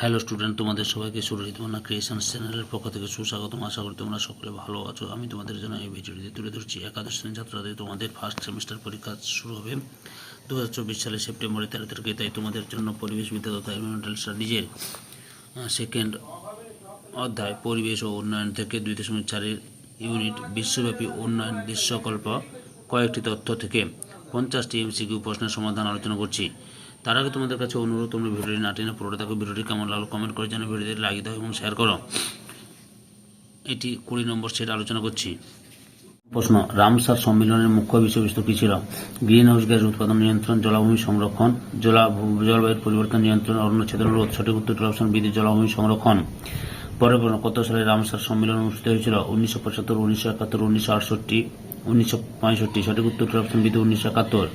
Hello student, তোমাদের সবাইকে সুরজিৎমনা creations চ্যানেলের পক্ষ থেকে সুস্বাগতম। আশা করি তোমরা সকলে ভালো আছো। আমি তোমাদের জন্য এই ভিডিওটি তুলে ধরছি একাদশ শ্রেণীর ছাত্রদের তোমাদের ফার্স্ট সেমিস্টার পরীক্ষা শুরু হবে 2024 সালের সেপ্টেম্বরের 13 তারিখে। তাই তোমাদের জন্য পরিবেশবিদ্যা তথা এনভায়রনমেন্টাল স্টাডিজের সেকেন্ড অধ্যায় পরিবেশ ও উন্নয়ন থেকে 2.4 ইউনিট বিশ্বব্যাপী উন্নয়ন দৃশ্যকল্প কয়েকটি তথ্য থেকে 50টি এমসিকিউ প্রশ্নের সমাধান আলোচনা করছি। তার আগে তোমাদের কাছে অনুরোধ, তোমরা ভিডিওটি না টেনে পুরোটা দেখো। ভিডিওটি কেমন লাগলো কমেন্ট করে জানো, ভিডিওটি লাইক দাও এবং শেয়ার করো। এটি 20 নম্বর সেট আলোচনা করছি। প্রশ্ন, রামসার সম্মেলনের মুখ্য বিষয়বস্তু কী ছিল? গ্রিন হাউস গ্যাস উৎপাদন নিয়ন্ত্রণ, জলাভূমি সংরক্ষণ, জলবায়ুর পরিবর্তন নিয়ন্ত্রণ, অরণ্য ছেদন রোধ। সঠিক উত্তর অপশন বি, বিদ্যুৎ-জলাভূমি সংরক্ষণ। পরের প্রশ্ন, কত সালে রামসার সম্মেলন অনুষ্ঠিত হয়েছিল? 1975, 1971, 1968, 1965। সঠিক উত্তর অপশন বি, 1971।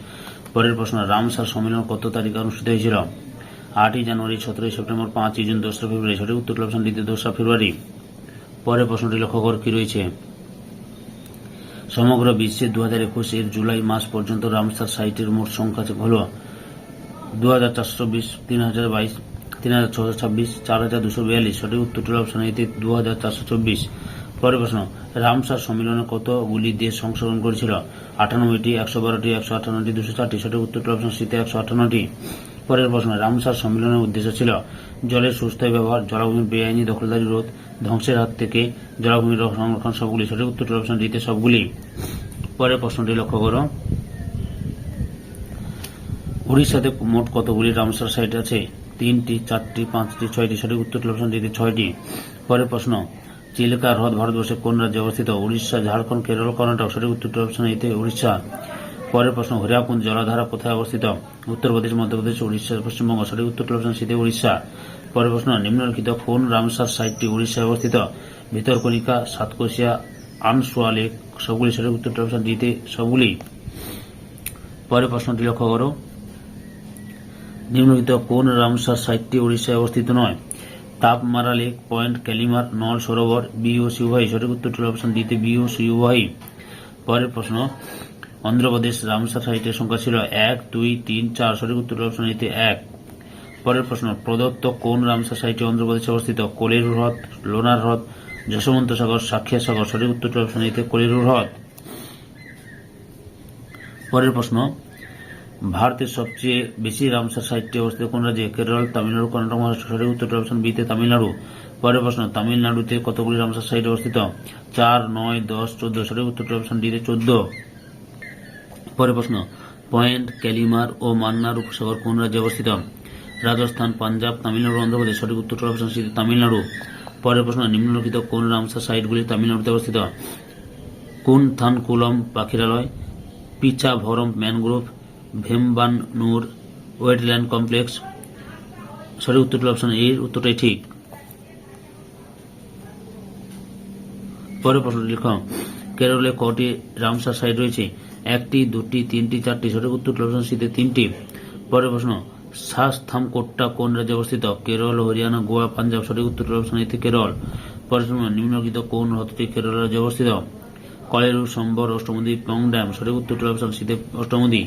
পরের প্রশ্ন, রামসার সম্মেলন কত তারিখে অনুষ্ঠিত হয়েছিল? 8ই জানুয়ারি, 17ই সেপ্টেম্বর, 5ই জুন, 2রা ফেব্রুয়ারি। সঠিক উত্তর অপশন ডি, 2রা ফেব্রুয়ারি। পরের প্রশ্নটি লক্ষ্য কর কি রয়েছে। সমগ্র বিশ্বে 2021 এর জুলাই মাস পর্যন্ত রামসার সাইটের মোট সংখ্যা হল 2420, 3022, 3626, 4242। সঠিক উত্তরটি অপশন এতে 2424। পরের প্রশ্ন, রামসার সম্মেলনে কতগুলি দেশ অংশগ্রহণ করেছিল? 98টি, 112টি, 158টি, 204টি। সঠিক উত্তরটি অপশন সিতে 158টি। পরের প্রশ্ন, রামসার সম্মেলনের উদ্দেশ্য ছিল জলের সুস্থায়ী ব্যবহার, জলাভূমির বেআইনি দখলদারি রোধ, ধ্বংসের হাত থেকে জলাভূমির সংরক্ষণ। সবগুলি। সঠিক উত্তরটি অপশন ডিতে সবগুলি। পরের প্রশ্নটি লক্ষ্য করো। উড়িষ্যাতে মোট কতগুলি রামসার সাইট আছে? 3টি, 4টি, 5টি, 6টি। সঠিক উত্তরটি অপশন ডিতে 6টি। পরের প্রশ্ন, চিল্কা হ্রদ ভারতবর্ষের কোন রাজ্যে অবস্থিত? উড়িষ্যা, ঝাড়খণ্ড, কেরল, কর্ণাটক। সঠিক উত্তরটি অপশন এতে উড়িষ্যা। পরের প্রশ্ন, হরিয়াকুণ্ড জলাধারা কোথায় অবস্থিত? উত্তরপ্রদেশ, মধ্যপ্রদেশ, উড়িষ্যা, পশ্চিমবঙ্গ। সঠিক উত্তরটি অপশন সিতে উড়িষ্যা। পরের প্রশ্ন, নিম্নলিখিত কোন রামসার সাইটটি উড়িষ্যায় অবস্থিত? ভিতরকনিকা, সাতকোশিয়া, আনসোয়া লেক। সবগুলি। সঠিক উত্তরটি অপশন ডিতে সবগুলি। পরের প্রশ্নটি লক্ষ্য করো। নিম্নলিখিত কোন রামসার সাইটটি উড়িষ্যায় অবস্থিত নয়? তাপমারা লেক, পয়েন্ট ক্যালিমার, নল সরোবর, বি ও সি উভয়। সঠিক উত্তরটি অপশন ডিতে বি ও সি উভয়। পরের প্রশ্ন, অন্ধ্রপ্রদেশ রামসার সাইটের সংখ্যা ছিল 1, 2, 3, 4। সঠিক উত্তর অপশন এতে 1। পরের প্রশ্ন, প্রদত্ত কোন রামসার সাইটে অন্ধ্রপ্রদেশে অবস্থিত? কোলেরু হ্রদ, লোনার হ্রদ, যশবন্ত সাগর, সাক্ষিয়া সাগর। সঠিক উত্তরটি অপশন এতে কোলেরু হ্রদ। পরের প্রশ্ন, ভারতের সবচেয়ে বেশি রামসার সাইটটি অবস্থিত কোন রাজ্যে? কেরল, তামিলনাড়ু, কর্ণাটক, মহারাষ্ট্র। সঠিক উত্তরটি অপশন বিতে তামিলনাড়ু। পরের প্রশ্ন, তামিলনাড়ুতে কতগুলি রামসার সাইট অবস্থিত? 4, 9, 10, 14। সঠিক উত্তরটি অপশন ডিতে 14। পরের প্রশ্ন, পয়েন্ট ক্যালিমার ও মান্নার উপসাগর কোন রাজ্যে অবস্থিত? রাজস্থান, পাঞ্জাব, তামিলনাড়ু, অন্ধ্রপ্রদেশ। সঠিক উত্তরটি অপশন সি, তামিলনাড়ু। পরের প্রশ্ন, নিম্নলিখিত কোন রামসার সাইটগুলি তামিলনাড়ুতে অবস্থিত? কুনথানকুলম পাখিরালয়, পিচাভরম ম্যানগ্রোভ, ভেম্বানুর ওয়েটল্যান্ড কমপ্লেক্স। সঠিক উত্তরটি অপশন এর উত্তরটাই ঠিক। পরের প্রশ্নটি লিখ, কেরলে কটি রামসার সাইট রয়েছে? 1টি, 2টি, 3টি, 4টি। সঠিক উত্তরটি অপশন সিতে 3টি। পরের প্রশ্ন, শাস্তামকোট্টা কোন রাজ্যে অবস্থিত? কেরল, হরিয়ানা, গোয়া, পাঞ্জাব। সঠিক উত্তরটি অপশন এতে কেরল। পরের প্রশ্ন, নিম্নলিখিত কোন হ্রদটি কেরল রাজ্যে অবস্থিত? কলেরু, সম্বর, অষ্টমুদি, পং ড্যাম। সঠিক উত্তরটি অপশন সিতে অষ্টমুদি।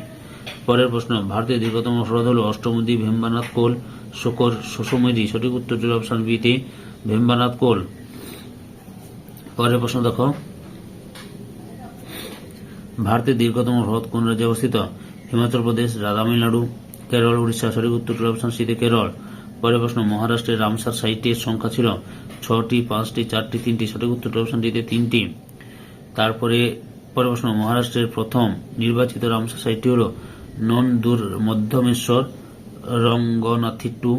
পরের প্রশ্ন, ভারতের দীর্ঘতম হ্রদ হল অষ্টমুদি, ভেম্বানাথ কোল, শোকর, শোষমুদি। সঠিক উত্তরটি অপশন বিতে ভেম্বানাথ কোল। পরের প্রশ্ন দেখো, ভারতের দীর্ঘতম হ্রদ কোন রাজ্যে অবস্থিত? হিমাচল প্রদেশ, তামিলনাড়ু, কেরল, উড়িষ্যা। সঠিক উত্তরটি অপশন সিতে কেরল। পরের প্রশ্ন, মহারাষ্ট্রের রামসার সাইটের সংখ্যা ছিল 6টি, 5টি, 4টি, 3টি। সঠিক উত্তরটি অপশন ডিতে 3টি। তারপরে পরের প্রশ্ন, মহারাষ্ট্রের প্রথম নির্বাচিত রামসার সাইটটি হল নন্দুর মধ্যমেশ্বর, রঙ্গনাথিট্টু,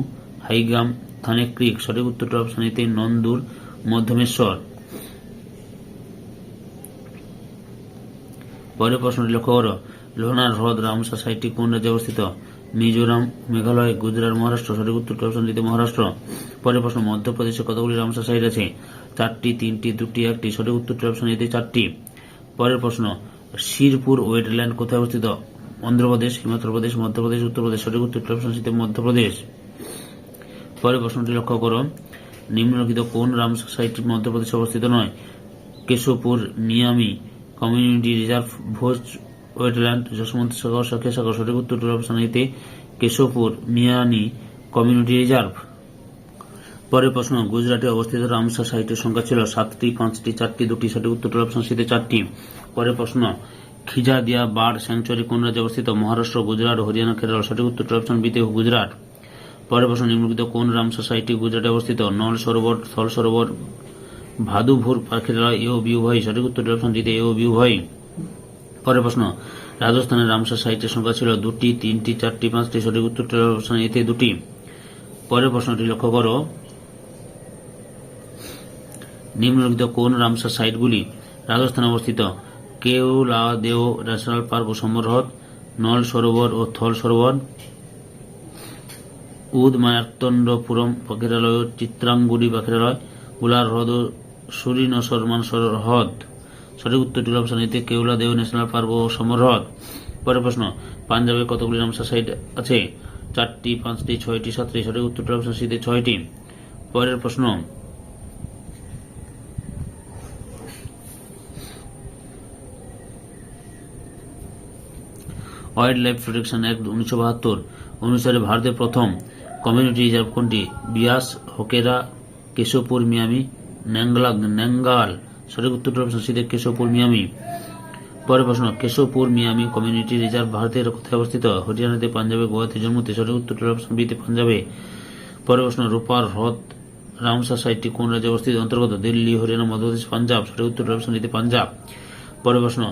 হাইগ্রাম, থানে ক্রিক। সঠিক উত্তরটি অপশন এতে নন্দুর মধ্যমেশ্বর। পরের প্রশ্নটি লক্ষ্য করো। লোনার হ্রদ রামসার সাইটটি কোন রাজ্যে অবস্থিত? মিজোরাম, মেঘালয়, গুজরাট, মহারাষ্ট্র। সঠিক উত্তরটি অপশন ডিতে মহারাষ্ট্র। পরের প্রশ্ন, মধ্যপ্রদেশে কতগুলি রামসার সাইট আছে? 4টি, 3টি, 2টি, 1টি। সঠিক উত্তরটি অপশন এতে 4টি। পরের প্রশ্ন, শিরপুর ওয়েটল্যান্ড কোথায় অবস্থিত? অন্ধ্রপ্রদেশ, হিমাচল প্রদেশ, মধ্যপ্রদেশ, উত্তরপ্রদেশ। সঠিক উত্তরটি অপশন সিতে মধ্যপ্রদেশ। পরের প্রশ্নটি লক্ষ্য করো। নিম্নলিখিত কোন রামসার সাইটটি মধ্যপ্রদেশে অবস্থিত নয়? কেশবপুর, মিয়ামি কমিউনিটি রিজার্ভ, ভোজ ওয়েটল্যান্ড, যশবন্ত সাগর, সাক্ষিয়া সাগর। সঠিক উত্তরটি অপশন এতে কেশবপুর, মিয়ামি কমিউনিটি রিজার্ভ। পরের প্রশ্ন, গুজরাটে অবস্থিত রামসার সাইটের সংখ্যা ছিল 7টি, 5টি, 4টি, 2টি। সঠিক উত্তরটি অপশন সিতে 4টি। পরের প্রশ্ন, খিজাদিয়া বার্ড স্যাংচুয়ারি কোন রাজ্যে অবস্থিত? মহারাষ্ট্র, গুজরাট, হরিয়ানা, কেরল। সঠিক উত্তরটি অপশন বিতে গুজরাট। পরের প্রশ্ন, নিম্নলিখিত কোন রামসার সাইটটি গুজরাটে অবস্থিত? নল সরোবর, স্থল সরোবর, ভাদুভুর পাখিরালয়, এ ও বি উভয়। সঠিক উত্তরটি অপশন ডিতে এ ও বি উভয়। পরের প্রশ্ন, রাজস্থানের রামসার সাইটের সংখ্যা ছিল 2টি, 3টি, 4টি, 5টি। সঠিক উত্তরটি অপশন এতে 2টি। পরের প্রশ্নটি লক্ষ্য করো, নিম্নলিখিত কোন রামসার সাইটগুলি রাজস্থানে অবস্থিত? কেওলাদেও ন্যাশনাল পার্ক ও সমরহ্রদ, নল সরোবর ও থল সরোবর, উদমার্তণ্ডপুরম পাখিরালয় ও চিত্রাঙ্গুড়ি পাখিরালয়, উলার হ্রদ ও সুরিনসর মানসর হ্রদ। সঠিক উত্তরটি অপশন এতে কেওলাদেও ন্যাশনাল পার্ক ও সমরহ্রদ। পরের প্রশ্ন, পাঞ্জাবে কতগুলি রামসার সাইট আছে? 4টি, 5টি, 6টি, 7টি। সঠিক উত্তরটি অপশন সিতে 6টি। পরের প্রশ্ন, ওয়াইল্ড লাইফ প্রোটেকশন অ্যাক্ট 1972 অনুসারে ভারতের প্রথম কমিউনিটি রিজার্ভ কোনটি? বিয়াস, হোকেরা, কেশবপুর, মিয়ামি, ন্যাঙ্গাল। সঠিক উত্তরটি অপশন সিতে কেশবপুর, মিয়ামি। পরের প্রশ্ন, কেশবপুর মিয়ামি কমিউনিটি রিজার্ভ ভারতের কোথায় অবস্থিত? হরিয়ানাতে, পাঞ্জাবে, গোয়াতে, জম্মুতে। সঠিক উত্তরটি অপশন বিতে পাঞ্জাবে। পরের প্রশ্ন, রূপার হ্রদ রামসার সাইটটি কোন রাজ্যে অবস্থিত অন্তর্গত? দিল্লি, হরিয়ানা, মধ্যপ্রদেশ, পাঞ্জাব। সঠিক উত্তরটি অপশন ডিতে পাঞ্জাব। পরের প্রশ্ন,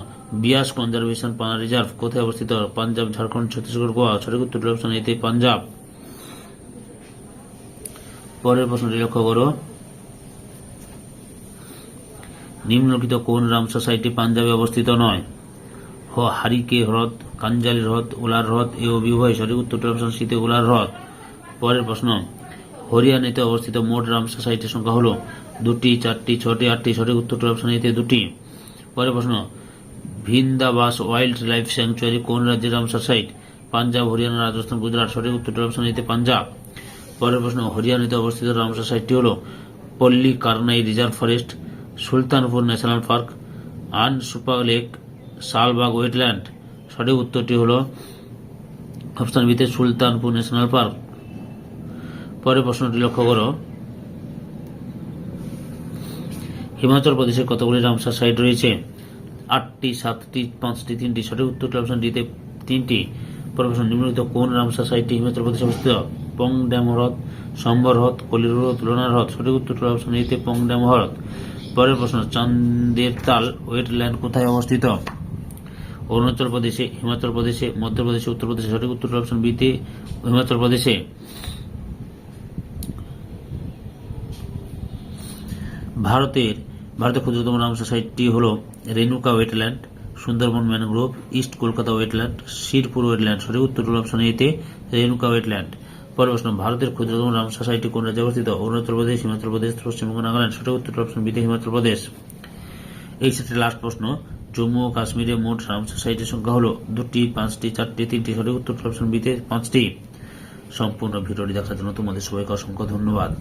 বিয়াস কনজারভেশন রিজার্ভ কোথায় অবস্থিত? পাঞ্জাব, ঝাড়খণ্ড, ছত্তিশগড়, গোয়া। সঠিক উত্তরটি অপশন এতে পাঞ্জাব। পরের প্রশ্নটি লক্ষ্য করো, নিম্নলিখিত কোন রামসার সাইটটি পাঞ্জাবে অবস্থিত নয়? হারিকে হ্রদ, কাঞ্জালি হ্রদ, উলার হ্রদ, এ ও বি উভয়। সঠিক উত্তরটি অপশন সিতে উলার হ্রদ। পরের প্রশ্ন, হরিয়ানাতে অবস্থিত মোট রামসার সাইটের সংখ্যা হল 2টি, 4টি, 6টি, 8টি। সঠিক উত্তরটি অপশন এতে 2টি। পরের প্রশ্ন, ভিন্দাবাস ওয়াইল্ড লাইফ স্যাংচুয়ারি কোন রাজ্যের রামসার সাইট? পাঞ্জাব, হরিয়ানা, রাজস্থান, গুজরাট। সঠিক উত্তরটি অপশন এতে পাঞ্জাব। পরের প্রশ্ন, হরিয়ানাতে অবস্থিত রামসার সাইটটি হল Pallikaranai reserve forest, Sultanpur national park, Ansupa lake, Shalbug wetland. সঠিক উত্তরটি হল অপশন বিতে সুলতানপুর ন্যাশনাল পার্ক। পরের প্রশ্নটি লক্ষ্য করো, হিমাচল প্রদেশে কতগুলি রামসার সাইট রয়েছে? 8টি, 7টি, 5টি, 3টি। সঠিক উত্তরটি অপশন ডিতে 3টি। পরের প্রশ্ন, নিম্নলিখিত কোন রামসার সাইটটি হিমাচল প্রদেশে অবস্থিত? পংড্যাম হ্রদ, সম্বর হ্রদ, কলির হ্রদ, লোনার হ্রদ। সঠিক উত্তরটি অপশন এতে পংড্যাম হ্রদ। পরের প্রশ্ন, চান্দের তাল ওয়েটল্যান্ড কোথায় অবস্থিত? অরুণাচল প্রদেশে, হিমাচল প্রদেশে, মধ্যপ্রদেশে, উত্তরপ্রদেশে। সঠিক উত্তরটি অপশন বিতে হিমাচল প্রদেশে। ভারতের ক্ষুদ্রতম রামসার সাইটটি হল Renuka wetland, Sundarban mangrove, east Kolkata wetland, Shirpur wetland. সঠিক উত্তরটি অপশন এতে রেণুকা ওয়েটল্যান্ড। পরের প্রশ্ন, ভারতের ক্ষুদ্রতম রামসার সাইটটি কোন রাজ্যে অবস্থিত? অরুণাচল প্রদেশ, হিমাচল প্রদেশ, পশ্চিমবঙ্গ, নাগাল্যান্ড। সঠিক উত্তরটি অপশন বিতে হিমাচল প্রদেশ। এই সেটের লাস্ট প্রশ্ন, জম্মু ও কাশ্মীরে মোট রামসার সাইটের সংখ্যা হল 2টি, 5টি, 4টি, 3টি। সঠিক উত্তরটি অপশন বিতে 5টি। সম্পূর্ণ ভিডিওটি দেখার জন্য তোমাদের সবাইকে অসংখ্য ধন্যবাদ।